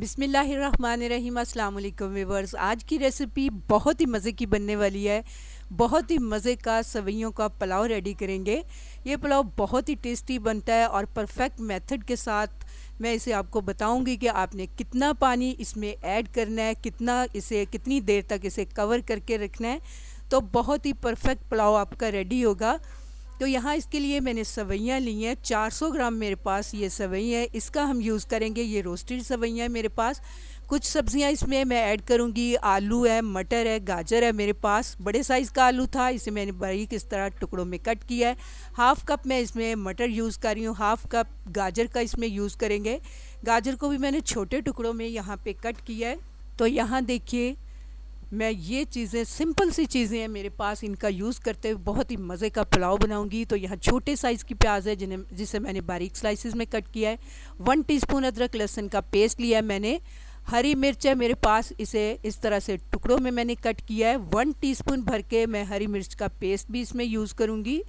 बिस्मिल्लाहिर्रहमानिर्रहीम। अस्सलाम वालेकुम व्यूअर्स। आज की रेसिपी बहुत ही मज़े की बनने वाली है। बहुत ही मज़े का सवैयों का पुलाव रेडी करेंगे। ये पुलाव बहुत ही टेस्टी बनता है और परफेक्ट मेथड के साथ मैं इसे आपको बताऊंगी कि आपने कितना पानी इसमें ऐड करना है, कितनी देर तक इसे कवर करके रखना है, तो बहुत ही परफेक्ट पुलाव आपका रेडी होगा। तो यहाँ इसके लिए मैंने सवैयाँ ली हैं। 400 ग्राम मेरे पास ये सवई है, इसका हम यूज़ करेंगे। ये रोस्टेड सवैयाँ है मेरे पास। कुछ सब्जियाँ इसमें मैं ऐड करूँगी। आलू है, मटर है, गाजर है मेरे पास। बड़े साइज़ का आलू था, इसे मैंने बारीक इस तरह टुकड़ों में कट किया है। हाफ़ कप मैं इसमें मटर यूज़ कर रही हूँ, हाफ़ कप गाजर का इसमें यूज़ करेंगे। गाजर को भी मैंने छोटे टुकड़ों में यहाँ पे कट किया है। तो यहाँ देखिए, मैं ये चीज़ें सिंपल सी चीज़ें हैं मेरे पास, इनका यूज़ करते हुए बहुत ही मज़े का पुलाव बनाऊंगी। तो यहाँ छोटे साइज़ की प्याज है जिसे मैंने बारीक स्लाइसिस में कट किया है। 1 टीस्पून अदरक लहसुन का पेस्ट लिया है मैंने। हरी मिर्च है मेरे पास, इसे इस तरह से टुकड़ों में मैंने कट किया है। 1 टीस्पून भर के मैं हरी मिर्च का पेस्ट भी इसमें यूज़ करूँगी।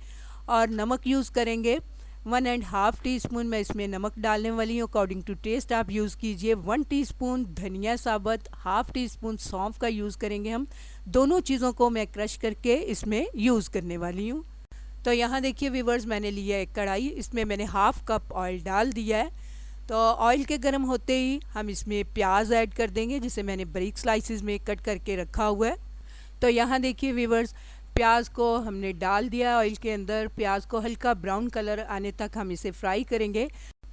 और नमक यूज़ करेंगे 1.5 टीस्पून मैं इसमें नमक डालने वाली हूँ। अकॉर्डिंग टू टेस्ट आप यूज़ कीजिए। 1 टीस्पून धनिया साबुत, हाफ़ टीस्पून सौंफ का यूज़ करेंगे हम। दोनों चीज़ों को मैं क्रश करके इसमें यूज़ करने वाली हूँ। तो यहाँ देखिए व्यूअर्स, मैंने लिया है कढ़ाई, इसमें मैंने हाफ़ कप ऑयल डाल दिया है। तो ऑयल के गर्म होते ही हम इसमें प्याज ऐड कर देंगे, जिसे मैंने बारीक स्लाइसिस में कट करके रखा हुआ है। तो यहाँ देखिए व्यूअर्स, प्याज को हमने डाल दिया ऑयल के अंदर। प्याज को हल्का ब्राउन कलर आने तक हम इसे फ्राई करेंगे।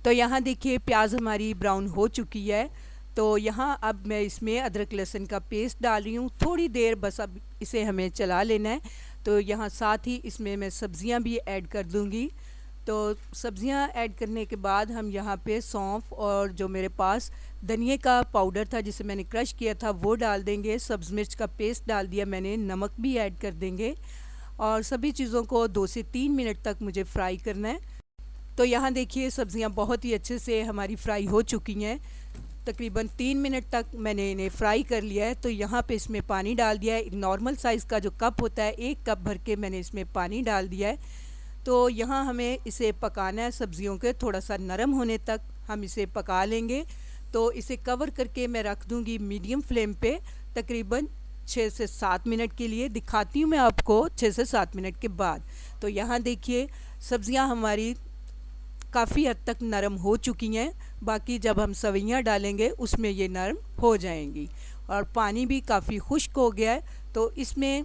तो यहाँ देखिए प्याज हमारी ब्राउन हो चुकी है। तो यहाँ अब मैं इसमें अदरक लहसुन का पेस्ट डाल रही हूँ। थोड़ी देर बस अब इसे हमें चला लेना है। तो यहाँ साथ ही इसमें मैं सब्ज़ियाँ भी ऐड कर दूँगी। तो सब्ज़ियाँ ऐड करने के बाद हम यहाँ पे सौंफ और जो मेरे पास धनिए का पाउडर था जिसे मैंने क्रश किया था वो डाल देंगे। सब्ज़ मिर्च का पेस्ट डाल दिया मैंने, नमक भी ऐड कर देंगे और सभी चीज़ों को 2 से 3 मिनट तक मुझे फ्राई करना है। तो यहाँ देखिए सब्ज़ियाँ बहुत ही अच्छे से हमारी फ्राई हो चुकी हैं। तकरीबन 3 मिनट तक मैंने इन्हें फ्राई कर लिया है। तो यहाँ पे इसमें पानी डाल दिया है। नॉर्मल साइज़ का जो कप होता है, 1 कप भर के मैंने इसमें पानी डाल दिया है। तो यहाँ हमें इसे पकाना है, सब्जियों के थोड़ा सा नरम होने तक हम इसे पका लेंगे। तो इसे कवर करके मैं रख दूँगी मीडियम फ्लेम पे तकरीबन 6 से 7 मिनट के लिए। दिखाती हूँ मैं आपको 6 से 7 मिनट के बाद। तो यहाँ देखिए सब्जियाँ हमारी काफ़ी हद तक नरम हो चुकी हैं। बाकी जब हम सवैयाँ डालेंगे उसमें ये नरम हो जाएंगी और पानी भी काफ़ी खुश्क हो गया है। तो इसमें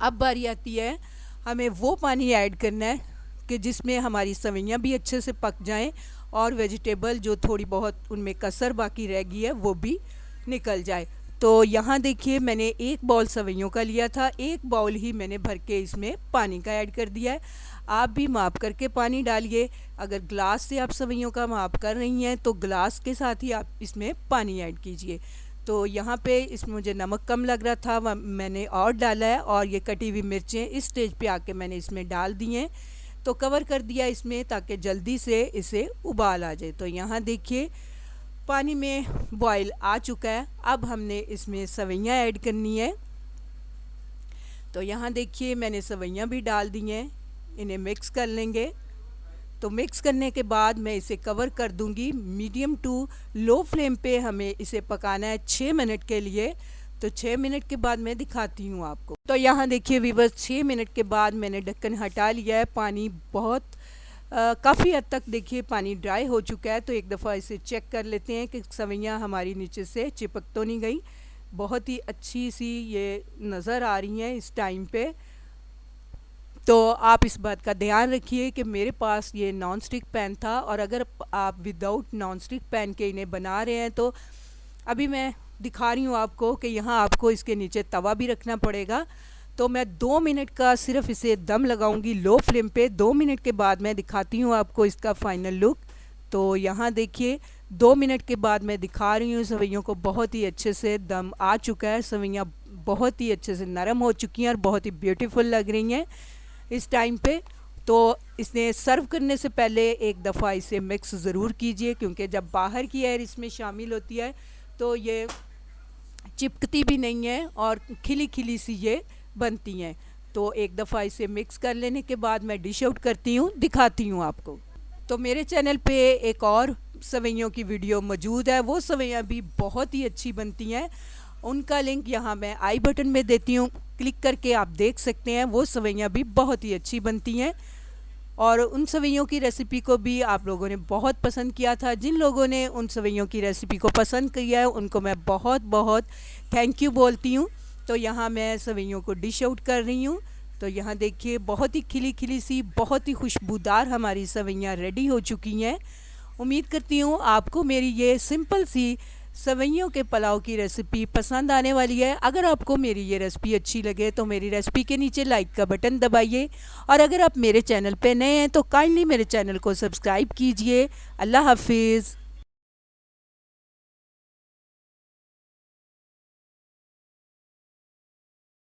अब बारी आती है हमें वो पानी ऐड करना है कि जिसमें हमारी सवैयाँ भी अच्छे से पक जाएं और वेजिटेबल जो थोड़ी बहुत उनमें कसर बाकी रह गई है वो भी निकल जाए। तो यहाँ देखिए मैंने 1 बाउल सवैयों का लिया था, 1 बाउल ही मैंने भर के इसमें पानी का ऐड कर दिया है। आप भी माप करके पानी डालिए। अगर ग्लास से आप सवैयों का माप कर रही हैं तो ग्लास के साथ ही आप इसमें पानी ऐड कीजिए। तो यहाँ पे इसमें मुझे नमक कम लग रहा था, मैंने और डाला है। और ये कटी हुई मिर्चें इस स्टेज पे आके मैंने इसमें डाल दी हैं। तो कवर कर दिया इसमें ताकि जल्दी से इसे उबाल आ जाए। तो यहाँ देखिए पानी में बॉयल आ चुका है। अब हमने इसमें सवैयाँ ऐड करनी है। तो यहाँ देखिए मैंने सवैयाँ भी डाल दी हैं, इन्हें मिक्स कर लेंगे। तो मिक्स करने के बाद मैं इसे कवर कर दूंगी। मीडियम टू लो फ्लेम पे हमें इसे पकाना है 6 मिनट के लिए। तो 6 मिनट के बाद मैं दिखाती हूँ आपको। तो यहाँ देखिए व्यूअर्स, 6 मिनट के बाद मैंने ढक्कन हटा लिया है। पानी बहुत काफ़ी हद तक देखिए पानी ड्राई हो चुका है। तो एक दफ़ा इसे चेक कर लेते हैं कि सवैयाँ हमारी नीचे से चिपक तो नहीं गई। बहुत ही अच्छी सी ये नज़र आ रही हैं इस टाइम पे। तो आप इस बात का ध्यान रखिए कि मेरे पास ये नॉन स्टिक पैन था और अगर आप विदाउट नॉन स्टिक पैन के इन्हें बना रहे हैं तो अभी मैं दिखा रही हूँ आपको कि यहाँ आपको इसके नीचे तवा भी रखना पड़ेगा। तो मैं 2 मिनट का सिर्फ इसे दम लगाऊंगी लो फ्लेम पे। 2 मिनट के बाद मैं दिखाती हूँ आपको इसका फाइनल लुक। तो यहाँ देखिए 2 मिनट के बाद मैं दिखा रही हूँ सवैयों को बहुत ही अच्छे से दम आ चुका है। सवैयाँ बहुत ही अच्छे से नरम हो चुकी हैं और बहुत ही ब्यूटीफुल लग रही हैं इस टाइम पे। तो इसने सर्व करने से पहले एक दफ़ा इसे मिक्स ज़रूर कीजिए, क्योंकि जब बाहर की एयर इसमें शामिल होती है तो ये चिपकती भी नहीं है और खिली खिली सी ये बनती हैं। तो एक दफ़ा इसे मिक्स कर लेने के बाद मैं डिश आउट करती हूँ, दिखाती हूँ आपको। तो मेरे चैनल पे एक और सवैयों की वीडियो मौजूद है, वो सवैयाँ भी बहुत ही अच्छी बनती हैं। उनका लिंक यहाँ मैं आई बटन में देती हूँ, क्लिक करके आप देख सकते हैं। वो सवैयाँ भी बहुत ही अच्छी बनती हैं और उन सवैयों की रेसिपी को भी आप लोगों ने बहुत पसंद किया था। जिन लोगों ने उन सवैयों की रेसिपी को पसंद किया है उनको मैं बहुत बहुत थैंक यू बोलती हूँ। तो यहाँ मैं सवैयों को डिश आउट कर रही हूँ। तो यहाँ देखिए बहुत ही खिली खिली सी, बहुत ही खुशबूदार हमारी सवैयाँ रेडी हो चुकी हैं। उम्मीद करती हूँ आपको मेरी ये सिंपल सी सवैयों के पुलाव की रेसिपी पसंद आने वाली है। अगर आपको मेरी ये रेसिपी अच्छी लगे तो मेरी रेसिपी के नीचे लाइक का बटन दबाइए और अगर आप मेरे चैनल पे नए हैं तो काइंडली मेरे चैनल को सब्सक्राइब कीजिए। अल्लाह हाफिज़।